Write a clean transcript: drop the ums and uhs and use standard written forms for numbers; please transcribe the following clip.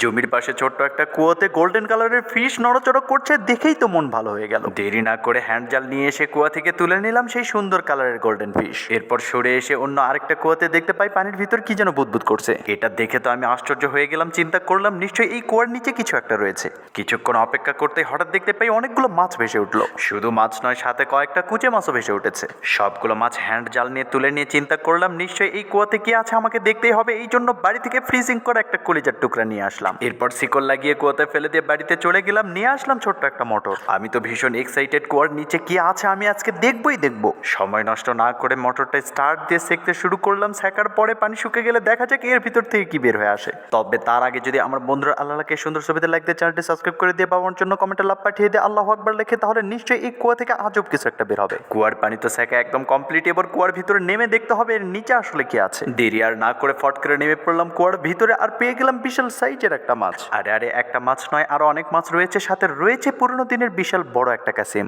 জমির পাশে ছোট্ট একটা কুয়োতে গোল্ডেন কালারের ফিশ নড়াচড়া করছে, দেখেই তো মন ভালো হয়ে গেল। দেরি না করে হ্যান্ড জাল নিয়ে এসে কুয়া থেকে তুলে নিলাম সেই সুন্দর কালারের গোল্ডেন ফিশ। এরপর সরে এসে অন্য আরেকটা কুয়াতে দেখতে পাই পানির ভিতর কি যেন বুদবুদ করছে। এটা দেখে তো আমি আশ্চর্য হয়ে গেলাম, চিন্তা করলাম নিশ্চয়ই এই কুয়ার নিচে কিছু একটা রয়েছে। কিছুক্ষণ অপেক্ষা করতে হঠাৎ দেখতে পাই অনেকগুলো মাছ ভেসে উঠলো। শুধু মাছ নয়, সাথে কয়েকটা কুচে মাছও ভেসে উঠেছে। সবগুলো মাছ হ্যান্ড জাল নিয়ে তুলে নিয়ে চিন্তা করলাম নিশ্চয়ই এই কুয়াতে কি আছে আমাকে দেখতেই হবে। এই জন্য বাড়ি থেকে ফ্রিজিং করা একটা কলিজার টুকরা নিয়ে আসলাম। এরপর শিকল লাগিয়ে কুয়াতে ফেলে দিয়ে বাড়িতে চলে গেলাম। নিয়ে আসলাম ছোট্ট একটা মোটর। আমি তো ভীষণ এক্সাইটেড, কুয়ার নিচে কি আছে আমি আজকে দেখবই দেখবো। সময় নষ্ট না করে মোটরটা স্টার্ট দিয়ে সেঁকতে শুরু করলাম। সেকার পরে পানি শুকে গেলে দেখা যাক এর ভিতর থেকে কি বের হয়ে আসে। তবে তার আগে যদি আমার বন্ধুরা আল্লাহকে সুন্দর ছবিতে লাইক দিয়ে চ্যানেলটি সাবস্ক্রাইব করে দিয়ে পাওয়ার জন্য কমেন্টে লাভ পাঠিয়ে দিয়ে আল্লাহু আকবার লিখে, তাহলে নিশ্চয়ই এই কুয়া থেকে আজব কিছু একটা বের হবে। কুয়ার পানি তো সেকা একদম কমপ্লিট। এবার কুয়ার ভিতরে নেমে দেখতে হবে এর নিচে আসলে কি আছে। দেরি আর না করে ফট করে নেমে পড়লাম কুয়ার ভিতরে, আর পেয়ে গেলাম বিশাল সাইজের একটা মাছ। আরে একটা মাছ নয়, আরো অনেক মাছ রয়েছে, সাথে রয়েছে পুরনো দিনের বিশাল বড় একটা কাসিম।